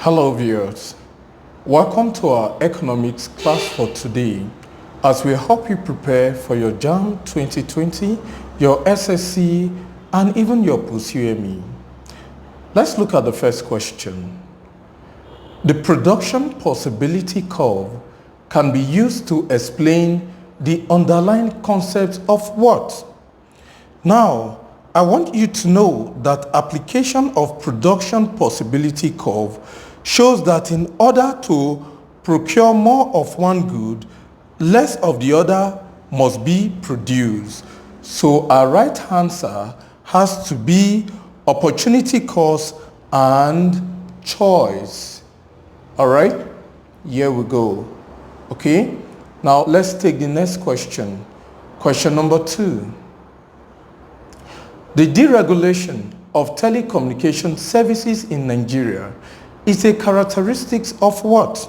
Hello viewers, welcome to our economics class for today as we help you prepare for your Jamb 2020, your SSC and even your post-UME. Let's look at the first question. The production possibility curve can be used to explain the underlying concept of what? Now, I want you to know that application of production possibility curve shows that in order to procure more of one good, less of the other must be produced. So our right answer has to be opportunity cost and choice. All right, here we go. Okay, now let's take the next question. Question number 2. The deregulation of telecommunication services in Nigeria is a characteristic of what?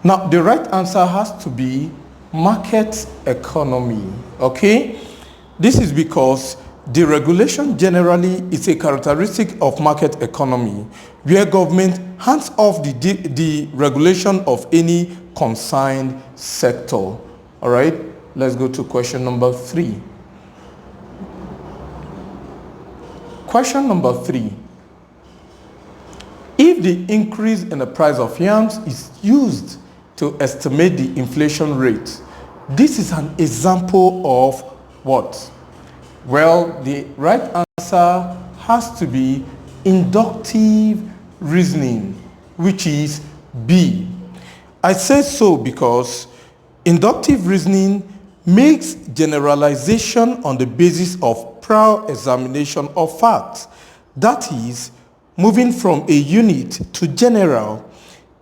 Now, the right answer has to be market economy, okay? This is because deregulation generally is a characteristic of market economy, where government hands off the regulation of any consigned sector. All right, let's go to question number 3. Question number 3. If the increase in the price of yams is used to estimate the inflation rate, this is an example of what? Well, the right answer has to be inductive reasoning, which is B. I say so because inductive reasoning makes generalization on the basis of prior examination of facts. That is, moving from a unit to general.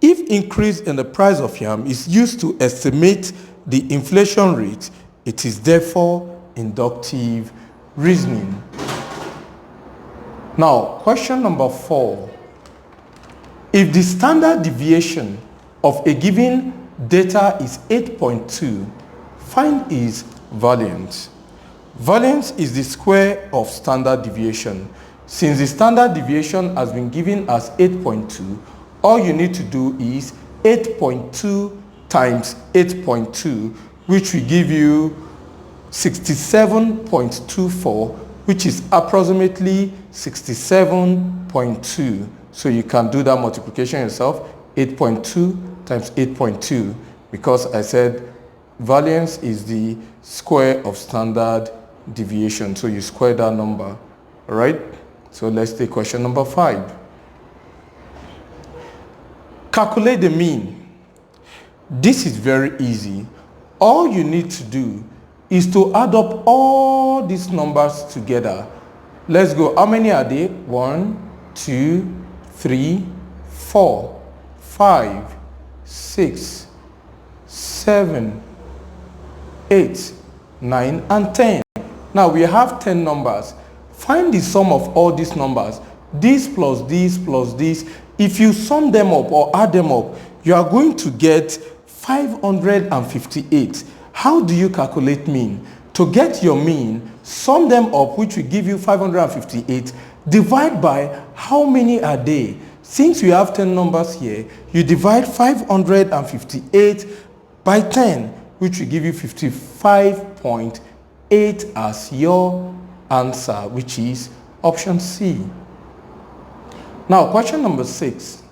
If increase in the price of yam is used to estimate the inflation rate, it is therefore inductive reasoning. Now, question number 4. If the standard deviation of a given data is 8.2, find its variance. Variance is the square of standard deviation. Since the standard deviation has been given as 8.2, all you need to do is 8.2 times 8.2, which will give you 67.24, which is approximately 67.2. So you can do that multiplication yourself, 8.2 times 8.2, because I said variance is the square of standard deviation. So you square that number, all right? So let's take question number 5. Calculate the mean. This is very easy. All you need to do is to add up all these numbers together. Let's go. How many are they? 1, 2, 3, 4, 5, 6, 7, 8, 9, and 10. Now we have 10 numbers. Find the sum of all these numbers. This plus this plus this. If you sum them up or add them up, you are going to get 558. How do you calculate mean? To get your mean, sum them up, which will give you 558. Divide by how many are they? Since you have 10 numbers here, you divide 558 by 10, which will give you 55.8 as your answer, which is option C. Now, question number 6.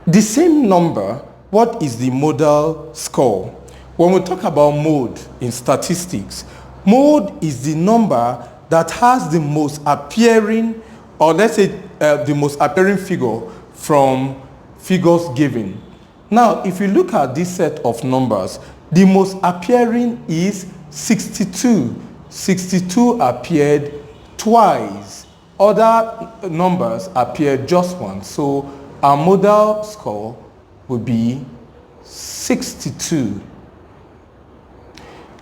The same number, what is the modal score? When we talk about mode in statistics, mode is the number that has the most appearing, or let's say the most appearing figure from figures given. Now, if you look at this set of numbers, the most appearing is 62. 62 appeared twice. Other numbers appeared just once. So our modal score would be 62.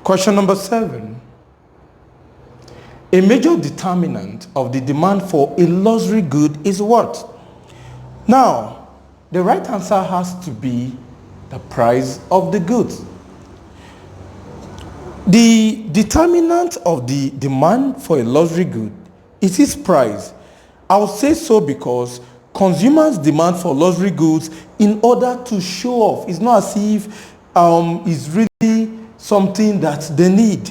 Question number 7. A major determinant of the demand for a luxury good is what? Now, the right answer has to be the price of the goods. The determinant of the demand for a luxury good is its price. I will say so because consumers demand for luxury goods in order to show off. It's not as if it's really something that they need.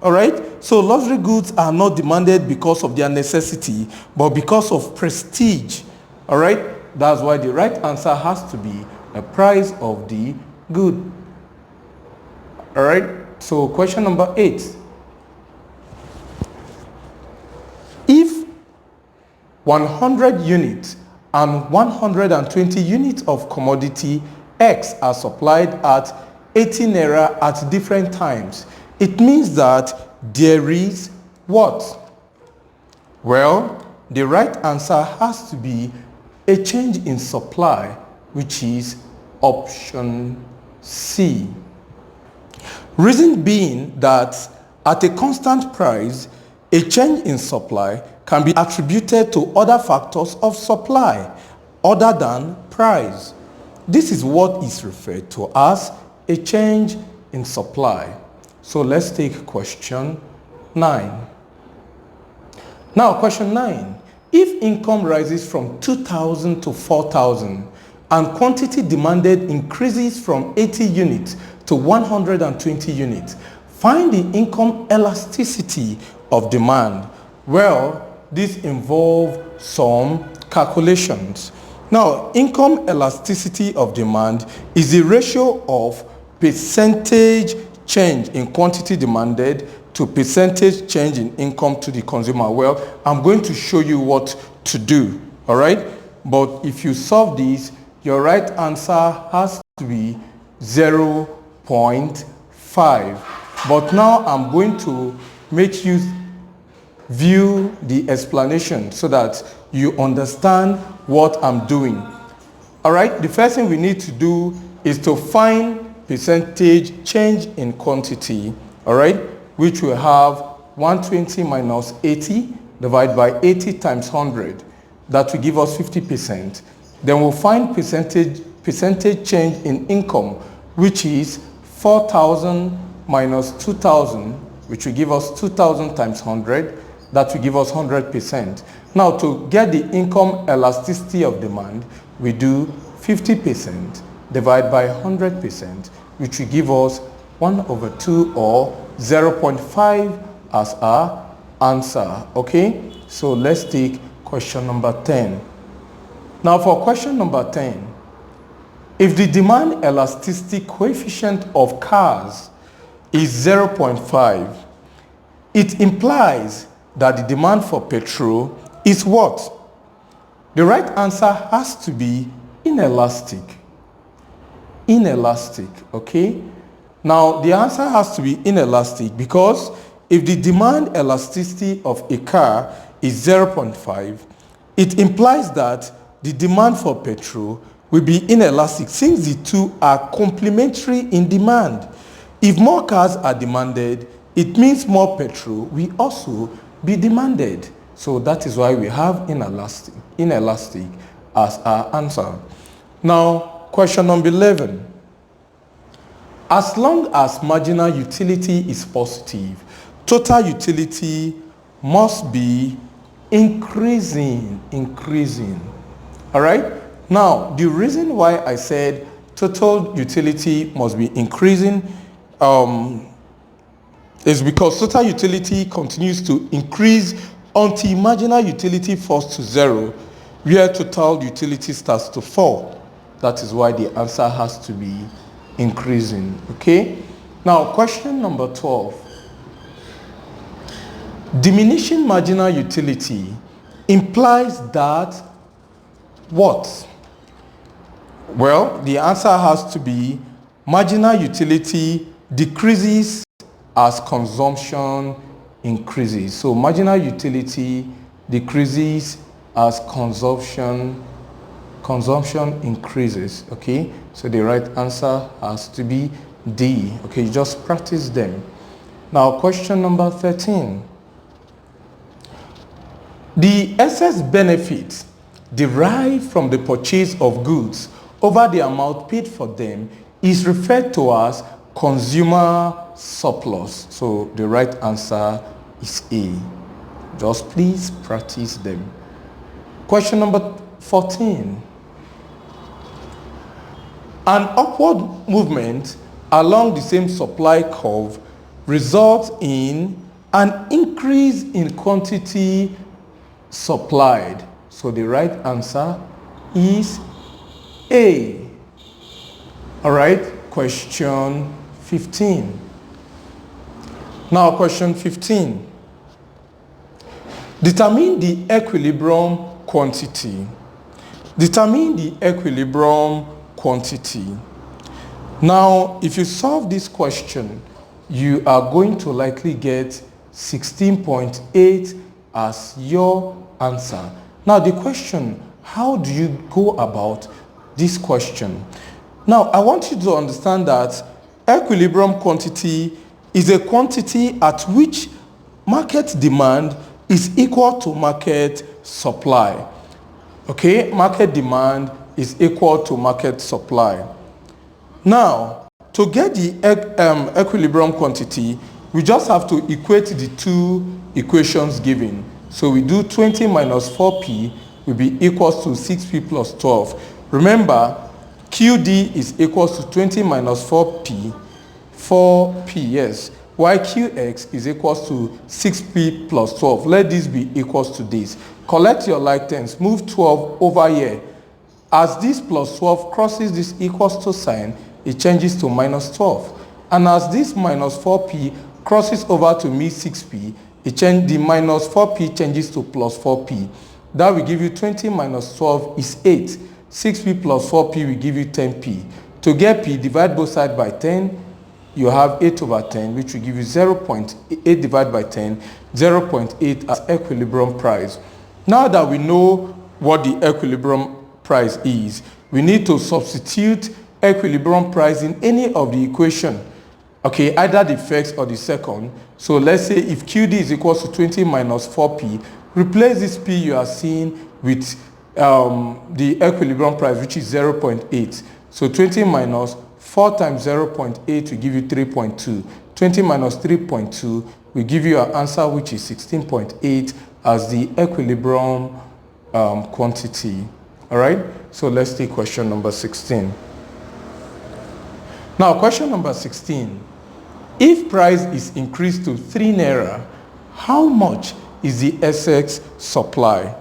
All right? So luxury goods are not demanded because of their necessity, but because of prestige. All right? That's why the right answer has to be the price of the good. All right? So question number 8. If 100 units and 120 units of commodity X are supplied at 80 naira at different times, it means that there is what? Well, the right answer has to be a change in supply, which is option C. Reason being that at a constant price, a change in supply can be attributed to other factors of supply other than price. This is what is referred to as a change in supply. So let's take question 9. Now, question 9. If income rises from 2,000 to 4,000 and quantity demanded increases from 80 units to 120 units, find the income elasticity of demand. Well, this involves some calculations. Now, income elasticity of demand is the ratio of percentage change in quantity demanded to percentage change in income to the consumer. Well, I'm going to show you what to do, all right? But if you solve this, your right answer has to be 0.5. But now I'm going to make you view the explanation so that you understand what I'm doing. All right, the first thing we need to do is to find percentage change in quantity, all right, which will have 120 minus 80 divided by 80 times 100. That will give us 50%. Then we'll find percentage change in income, which is 4,000 minus 2,000, which will give us 2,000 times 100. That will give us 100%. Now, to get the income elasticity of demand, we do 50% divided by 100%, which will give us 1/2 or 0.5 as our answer. Okay? So let's take question number 10. Now, for question number 10, if the demand elasticity coefficient of cars is 0.5, it implies that the demand for petrol is what? The right answer has to be inelastic. Inelastic, okay? Now, the answer has to be inelastic because if the demand elasticity of a car is 0.5, it implies that the demand for petrol will be inelastic since the two are complementary in demand. If more cars are demanded, it means more petrol will also be demanded. So that is why we have inelastic as our answer. Now, question number 11. As long as marginal utility is positive, total utility must be increasing. All right? Now, the reason why I said total utility must be increasing is because total utility continues to increase until marginal utility falls to 0, where total utility starts to fall. That is why the answer has to be increasing. Okay? Now, question number 12. Diminishing marginal utility implies that what? Well, the answer has to be marginal utility decreases as consumption increases. So marginal utility decreases as consumption increases. Okay, so the right answer has to be D. Okay, you just practice them. Now, question number 13. The excess benefits derived from the purchase of goods over the amount paid for them is referred to as consumer surplus. So the right answer is A. Just please practice them. Question number 14. An upward movement along the same supply curve results in an increase in quantity supplied. So the right answer is A. All right, question 15. Now question 15. Determine the equilibrium quantity. Determine the equilibrium quantity. Now, if you solve this question, you are going to likely get 16.8 as your answer. Now, the question, how do you go about this question? Now, I want you to understand that equilibrium quantity is a quantity at which market demand is equal to market supply. Okay, market demand is equal to market supply. Now, to get the equilibrium quantity, we just have to equate the two equations given. So we do 20 minus 4p will be equals to 6p plus 12. Remember, QD is equals to 20 minus 4p, yes, while QX is equals to 6p plus 12. Let this be equals to this. Collect your like terms, move 12 over here. As this plus 12 crosses this equals to sign, it changes to minus 12. And as this minus 4p crosses over to me 6p, the minus 4p changes to plus 4p. That will give you 20 minus 12 is 8. 6p plus 4p will give you 10p. To get p, divide both sides by 10. You have 8 over 10, which will give you 0.8 divided by 10, 0.8 as equilibrium price. Now that we know what the equilibrium price is, we need to substitute equilibrium price in any of the equation. Okay, either the first or the second. So let's say if QD is equals to 20 minus 4p, replace this p you are seeing with the equilibrium price, which is 0.8. So 20 minus 4 times 0.8 will give you 3.2. 20 minus 3.2 will give you an answer which is 16.8 as the equilibrium quantity. All right, so let's take question number 16. Now, question number 16. If price is increased to 3 naira, how much is the excess supply?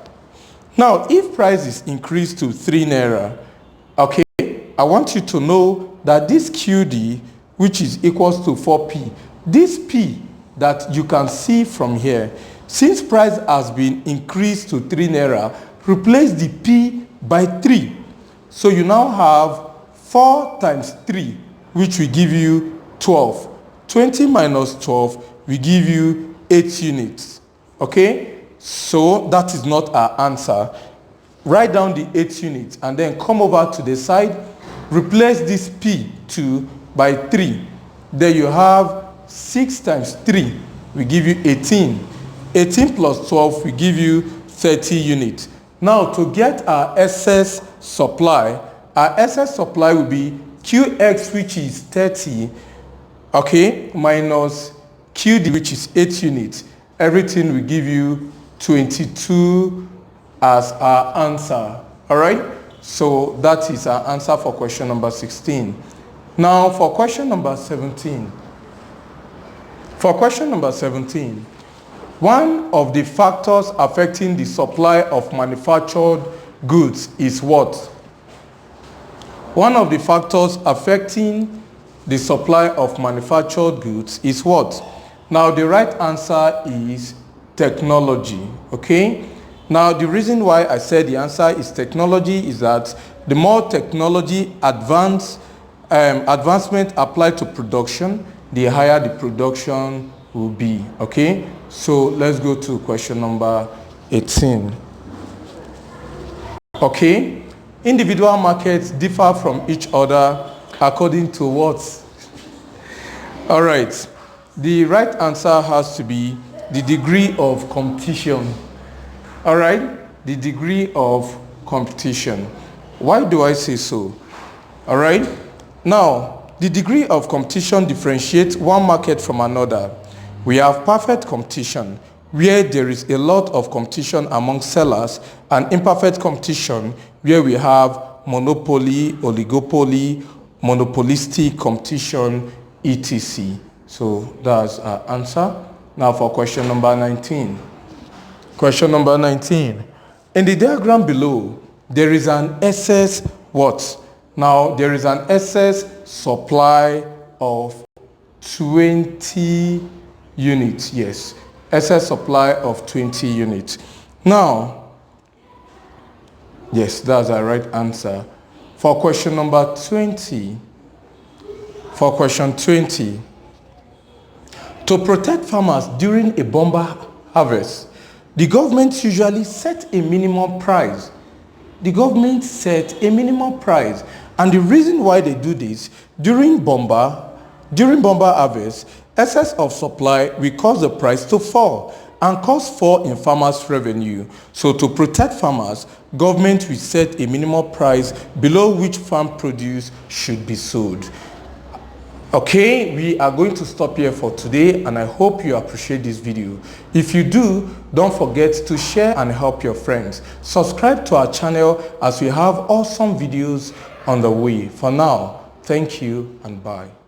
Now, if price is increased to 3 naira, okay, I want you to know that this QD, which is equals to 4p, this p that you can see from here, since price has been increased to 3 naira, replace the p by 3. So you now have 4 times 3, which will give you 12. 20 minus 12 will give you 8 units. Okay? So that is not our answer. Write down the 8 units and then come over to the side. Replace this P2 by 3. Then you have 6 times 3 will give you 18. 18 plus 12 will give you 30 units. Now to get our excess supply will be QX, which is 30, okay, minus QD, which is 8 units. Everything will give you 22 as our answer. All right? So that is our answer for question number 16. Now for question number 17. For question number 17, one of the factors affecting the supply of manufactured goods is what? One of the factors affecting the supply of manufactured goods is what? Now the right answer is technology, okay? Now the reason why I said the answer is technology is that the more technology advancement applied to production, the higher the production will be, okay? So let's go to question number 18. Okay, individual markets differ from each other according to what? All right, the right answer has to be the degree of competition. All right, the degree of competition. Why do I say so? All right, now the degree of competition differentiates one market from another. We have perfect competition, where there is a lot of competition among sellers, and imperfect competition where we have monopoly, oligopoly, monopolistic competition, etc. So that's our answer. Now for question number 19. Question number 19. In the diagram below, there is an excess what? Now there is an excess supply of 20 units. Yes, excess supply of 20 units. Now, yes, that's the right answer. For question number 20, for question 20, to protect farmers during a bumper harvest, the government usually set a minimum price. The government set a minimum price, and the reason why they do this, during bumper harvest, excess of supply will cause the price to fall and cause fall in farmers' revenue. So to protect farmers, government will set a minimum price below which farm produce should be sold. Okay, we are going to stop here for today, and I hope you appreciate this video. If you do, don't forget to share and help your friends. Subscribe to our channel as we have awesome videos on the way. For now, thank you and bye.